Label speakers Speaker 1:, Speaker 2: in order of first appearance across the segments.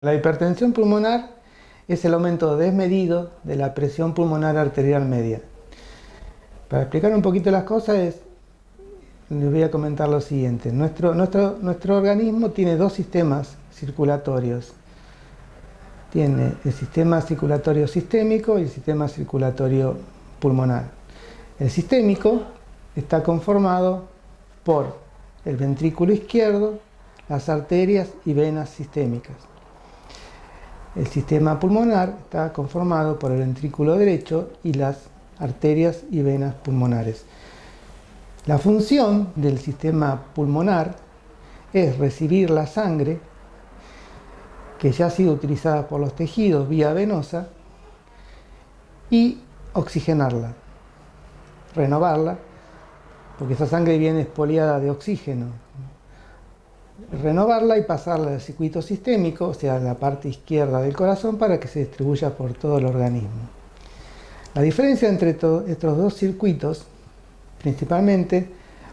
Speaker 1: La hipertensión pulmonar es el aumento desmedido de la presión pulmonar arterial media. Para explicar un poquito las cosas, les voy a comentar lo siguiente. Nuestro organismo tiene dos sistemas circulatorios. Tiene el sistema circulatorio sistémico y el sistema circulatorio pulmonar. El sistémico está conformado por el ventrículo izquierdo, las arterias y venas sistémicas. El sistema pulmonar está conformado por el ventrículo derecho y las arterias y venas pulmonares. La función del sistema pulmonar es recibir la sangre que ya ha sido utilizada por los tejidos vía venosa y oxigenarla, renovarla, porque esa sangre viene expoliada de oxígeno. Renovarla y pasarla al circuito sistémico, o sea, a la parte izquierda del corazón, para que se distribuya por todo el organismo. La diferencia entre estos dos circuitos, principalmente,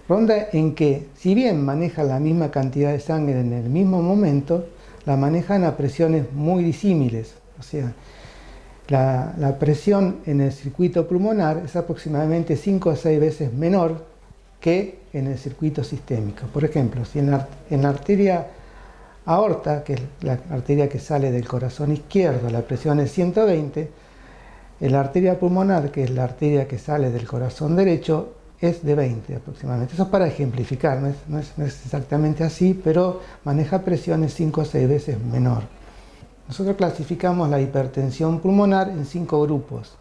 Speaker 1: ronda en que, si bien manejan la misma cantidad de sangre en el mismo momento, la manejan a presiones muy disímiles. O sea, la presión en el circuito pulmonar es aproximadamente 5 a 6 veces menor que en el circuito sistémico. Por ejemplo, si en la arteria aorta, que es la arteria que sale del corazón izquierdo, la presión es 120, en la arteria pulmonar, que es la arteria que sale del corazón derecho, es de 20 aproximadamente. Eso es para ejemplificar, no es exactamente así, pero maneja presiones 5 o 6 veces menor. Nosotros clasificamos la hipertensión pulmonar en 5 grupos.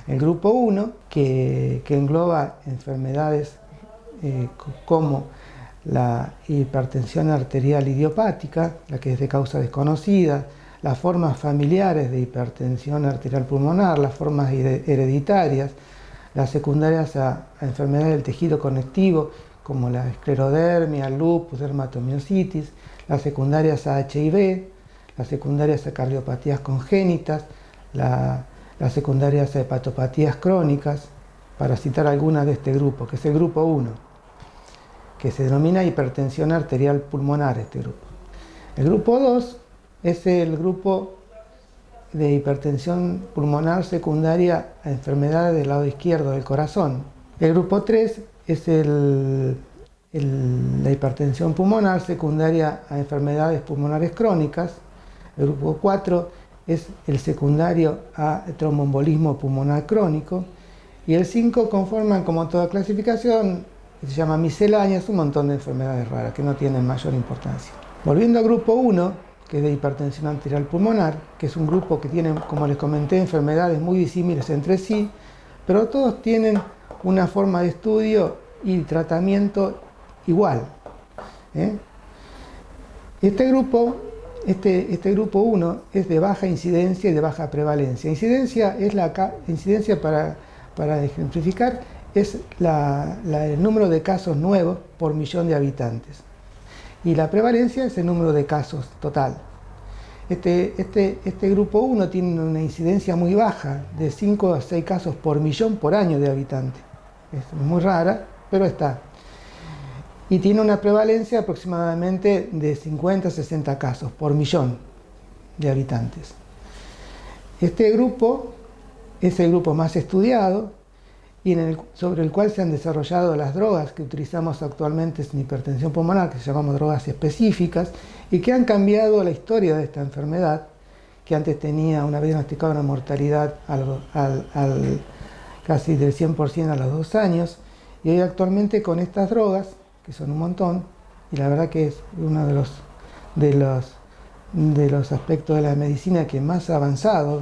Speaker 1: El grupo 1, que engloba enfermedades como la hipertensión arterial idiopática, la que es de causa desconocida, las formas familiares de hipertensión arterial pulmonar, las formas hereditarias, las secundarias a enfermedades del tejido conectivo, como la esclerodermia, lupus, dermatomiositis, las secundarias a HIV, las secundarias a cardiopatías congénitas, las secundarias a hepatopatías crónicas, para citar algunas de este grupo, que es el grupo 1, que se denomina hipertensión arterial pulmonar, este grupo. El grupo 2 es el grupo de hipertensión pulmonar secundaria a enfermedades del lado izquierdo del corazón. El grupo 3 es la hipertensión pulmonar secundaria a enfermedades pulmonares crónicas. El grupo 4 es el secundario a tromboembolismo pulmonar crónico. Y el 5 conforman, como toda clasificación, que se llama misceláneas, un montón de enfermedades raras que no tienen mayor importancia. Volviendo al grupo 1, que es de hipertensión arterial pulmonar, que es un grupo que tiene, como les comenté, enfermedades muy disímiles entre sí, pero todos tienen una forma de estudio y tratamiento igual. Este grupo 1 es de baja incidencia y de baja prevalencia. Incidencia para ejemplificar, es el número de casos nuevos por millón de habitantes. Y la prevalencia es el número de casos total. Este grupo 1 tiene una incidencia muy baja, de 5 a 6 casos por millón por año de habitantes. Es muy rara, pero está. Y tiene una prevalencia aproximadamente de 50 a 60 casos por millón de habitantes. Este grupo es el grupo más estudiado y sobre el cual se han desarrollado las drogas que utilizamos actualmente en hipertensión pulmonar, que llamamos drogas específicas, y que han cambiado la historia de esta enfermedad, que antes tenía, una vez diagnosticada, una mortalidad casi del 100% a los 2 años, y hoy actualmente con estas drogas, que son un montón, y la verdad que es uno de los aspectos de la medicina que más ha avanzado,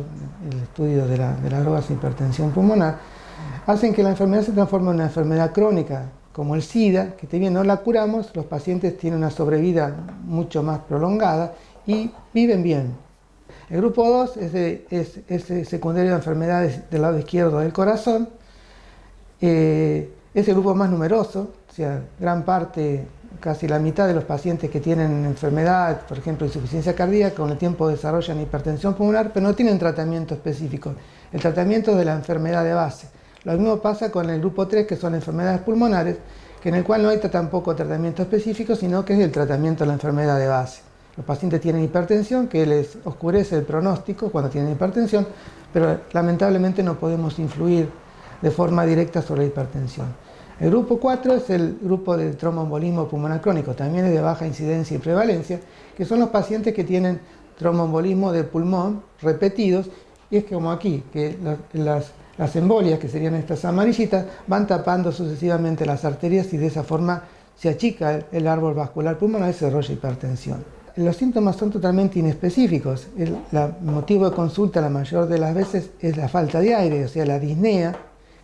Speaker 1: el estudio de las drogas de hipertensión pulmonar, hacen que la enfermedad se transforme en una enfermedad crónica, como el SIDA, que si bien no la curamos, los pacientes tienen una sobrevida mucho más prolongada y viven bien. El grupo 2 es secundario de enfermedades del lado izquierdo del corazón. Es el grupo más numeroso, o sea, gran parte, casi la mitad de los pacientes que tienen enfermedad, por ejemplo, insuficiencia cardíaca, con el tiempo desarrollan hipertensión pulmonar, pero no tienen tratamiento específico. El tratamiento es de la enfermedad de base. Lo mismo pasa con el grupo 3, que son enfermedades pulmonares, en el cual no hay tampoco tratamiento específico, sino que es el tratamiento de la enfermedad de base. Los pacientes tienen hipertensión, que les oscurece el pronóstico cuando tienen hipertensión, pero lamentablemente no podemos influir de forma directa sobre la hipertensión. El grupo 4 es el grupo del tromboembolismo pulmonar crónico, también es de baja incidencia y prevalencia, que son los pacientes que tienen tromboembolismo de pulmón repetidos, y es como aquí, que las embolias, que serían estas amarillitas, van tapando sucesivamente las arterias y de esa forma se achica el árbol vascular pulmonar y se desarrolla hipertensión. Los síntomas son totalmente inespecíficos. El motivo de consulta la mayor de las veces es la falta de aire, o sea, la disnea,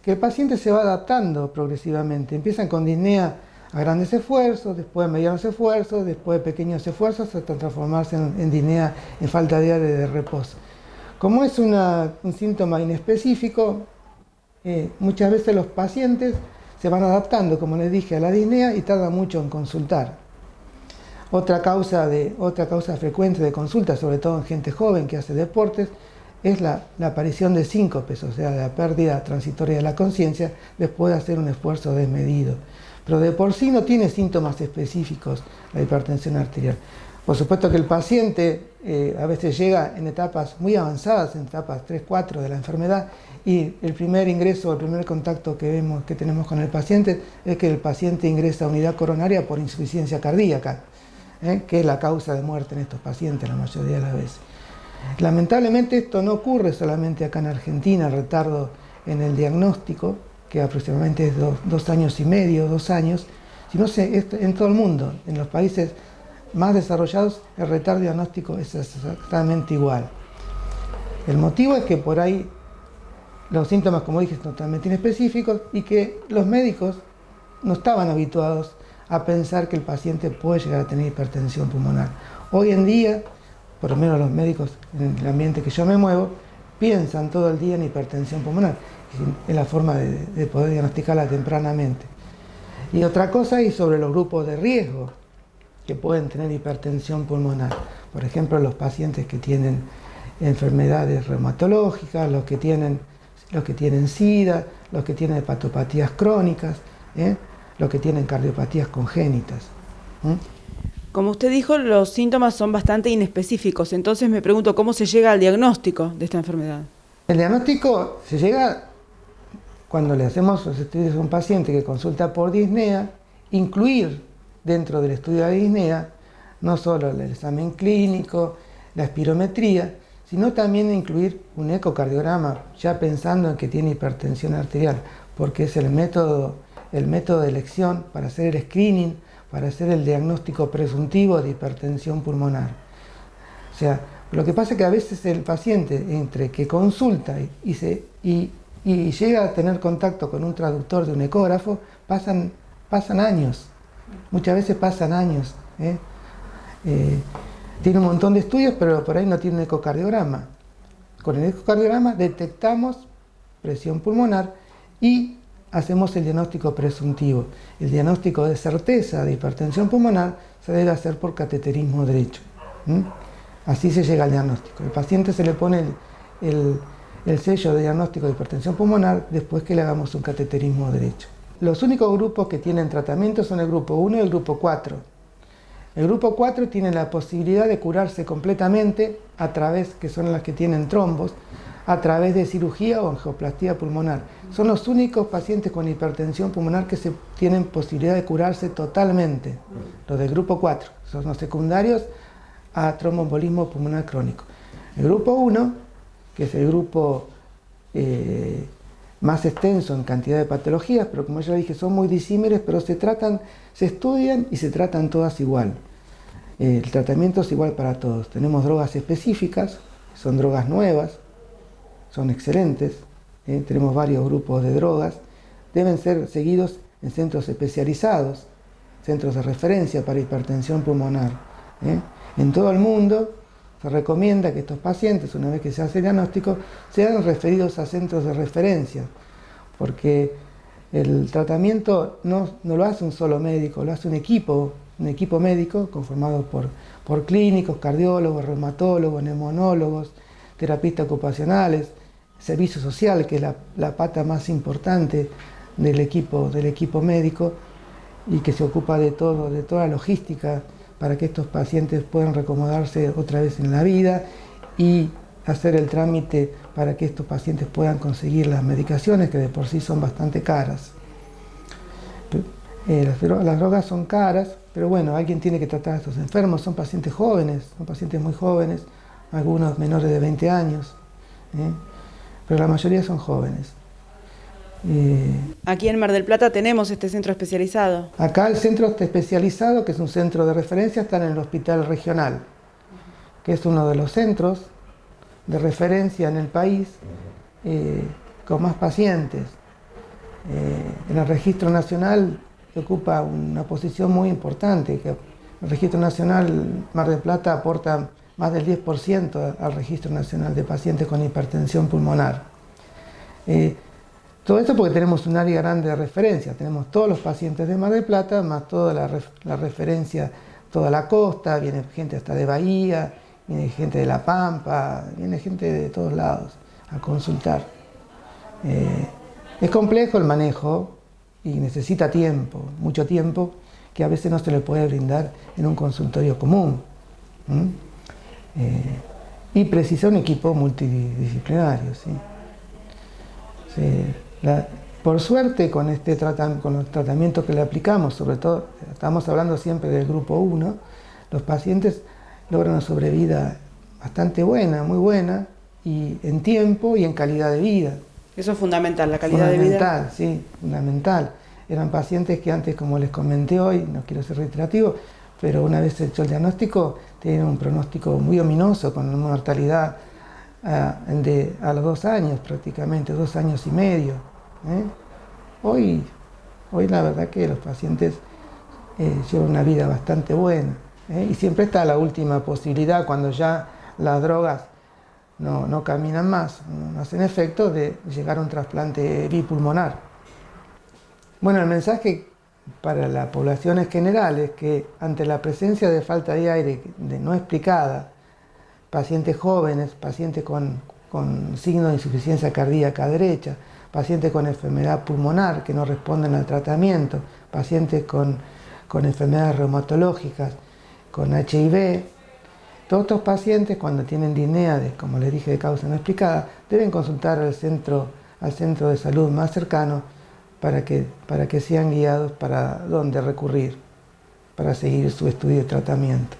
Speaker 1: que el paciente se va adaptando progresivamente. Empiezan con disnea a grandes esfuerzos, después de medianos esfuerzos, después de pequeños esfuerzos, hasta transformarse en disnea, en falta de aire de reposo. Como es un síntoma inespecífico, muchas veces los pacientes se van adaptando, como les dije, a la disnea y tardan mucho en consultar. Otra causa frecuente de consulta, sobre todo en gente joven que hace deportes, es la aparición de síncopes, o sea, la pérdida transitoria de la conciencia después de hacer un esfuerzo desmedido. Pero de por sí no tiene síntomas específicos la hipertensión arterial. Por supuesto que el paciente a veces llega en etapas muy avanzadas, en etapas 3-4 de la enfermedad, y el primer ingreso, el primer contacto que tenemos con el paciente es que el paciente ingresa a unidad coronaria por insuficiencia cardíaca, que es la causa de muerte en estos pacientes la mayoría de las veces. Lamentablemente esto no ocurre solamente acá en Argentina, el retardo en el diagnóstico, que aproximadamente es 2 años y medio, 2 años, sino en todo el mundo. En los países más desarrollados el retardo diagnóstico es exactamente igual. El motivo es que por ahí los síntomas, como dije, son totalmente inespecíficos y que los médicos no estaban habituados a pensar que el paciente puede llegar a tener hipertensión pulmonar. Hoy en día, por lo menos los médicos en el ambiente que yo me muevo, piensan todo el día en hipertensión pulmonar. Es la forma de poder diagnosticarla tempranamente. Y otra cosa es sobre los grupos de riesgo que pueden tener hipertensión pulmonar. Por ejemplo, los pacientes que tienen enfermedades reumatológicas, los que tienen SIDA, los que tienen hepatopatías crónicas, los que tienen cardiopatías congénitas.
Speaker 2: Como usted dijo, los síntomas son bastante inespecíficos, entonces me pregunto cómo se llega al diagnóstico de esta enfermedad.
Speaker 1: El diagnóstico se llega cuando le hacemos los estudios a un paciente que consulta por disnea, incluir dentro del estudio de disnea no solo el examen clínico, la espirometría, sino también incluir un ecocardiograma, ya pensando en que tiene hipertensión arterial, porque es el método de elección para hacer el screening, para hacer el diagnóstico presuntivo de hipertensión pulmonar. O sea, lo que pasa es que a veces el paciente, entre que consulta y llega a tener contacto con un traductor de un ecógrafo, pasan años. Muchas veces pasan años. Tiene un montón de estudios, pero por ahí no tiene un ecocardiograma. Con el ecocardiograma detectamos presión pulmonar y hacemos el diagnóstico presuntivo. El diagnóstico de certeza de hipertensión pulmonar se debe hacer por cateterismo derecho. Así se llega al diagnóstico. El paciente se le pone el sello de diagnóstico de hipertensión pulmonar después que le hagamos un cateterismo derecho. Los únicos grupos que tienen tratamiento son el grupo 1 y el grupo 4. El grupo 4 tiene la posibilidad de curarse completamente a través, que son las que tienen trombos, a través de cirugía o angioplastía pulmonar. Son los únicos pacientes con hipertensión pulmonar que tienen posibilidad de curarse totalmente. Los del grupo 4 son los secundarios a tromboembolismo pulmonar crónico. El grupo 1, que es el grupo más extenso en cantidad de patologías, pero como ya dije, son muy disímiles, pero se estudian y se tratan todas igual. El tratamiento es igual para todos. Tenemos drogas específicas, son drogas nuevas, son excelentes. Tenemos varios grupos de drogas. Deben ser seguidos en centros especializados, centros de referencia para hipertensión pulmonar. En todo el mundo se recomienda que estos pacientes, una vez que se hace el diagnóstico, sean referidos a centros de referencia, porque el tratamiento no lo hace un solo médico, lo hace un equipo médico conformado por clínicos, cardiólogos, reumatólogos, neumonólogos, terapistas ocupacionales, servicio social, que es la pata más importante del equipo médico y que se ocupa de toda la logística para que estos pacientes puedan reacomodarse otra vez en la vida y hacer el trámite para que estos pacientes puedan conseguir las medicaciones que de por sí son bastante caras. Las drogas son caras, pero bueno, alguien tiene que tratar a estos enfermos. Son pacientes jóvenes, son pacientes muy jóvenes, algunos menores de 20 años, pero la mayoría son jóvenes.
Speaker 2: Aquí en Mar del Plata tenemos este centro especializado.
Speaker 1: Acá el centro especializado, que es un centro de referencia, está en el Hospital Regional, que es uno de los centros de referencia en el país con más pacientes. En el Registro Nacional ocupa una posición muy importante, que el Registro Nacional Mar del Plata aporta más del 10% al Registro Nacional de Pacientes con Hipertensión Pulmonar. Todo esto porque tenemos un área grande de referencia, tenemos todos los pacientes de Mar del Plata, más toda la referencia, toda la costa, viene gente hasta de Bahía, viene gente de La Pampa, viene gente de todos lados a consultar. Es complejo el manejo y necesita tiempo, mucho tiempo, que a veces no se le puede brindar en un consultorio común. Y precisa un equipo multidisciplinario. ¿Sí? Por suerte, con los tratamientos que le aplicamos, sobre todo, estamos hablando siempre del grupo 1, los pacientes logran una sobrevida bastante buena, muy buena, y en tiempo y en calidad de vida.
Speaker 2: Eso es fundamental, la calidad de vida.
Speaker 1: Fundamental, sí, fundamental. Eran pacientes que antes, como les comenté hoy, no quiero ser reiterativo, pero una vez hecho el diagnóstico, tienen un pronóstico muy ominoso, con una mortalidad a los 2 años prácticamente, 2 años y medio. Hoy la verdad que los pacientes llevan una vida bastante buena. Y siempre está la última posibilidad, cuando ya las drogas no caminan más, no hacen efecto, de llegar a un trasplante bipulmonar. Bueno, el mensaje para la población en general es que ante la presencia de falta de aire no explicada, pacientes jóvenes, pacientes con signos de insuficiencia cardíaca derecha, pacientes con enfermedad pulmonar que no responden al tratamiento, pacientes con enfermedades reumatológicas, con HIV, todos estos pacientes, cuando tienen disnea, como les dije, de causa no explicada, deben consultar al centro de salud más cercano para que sean guiados para dónde recurrir para seguir su estudio y tratamiento.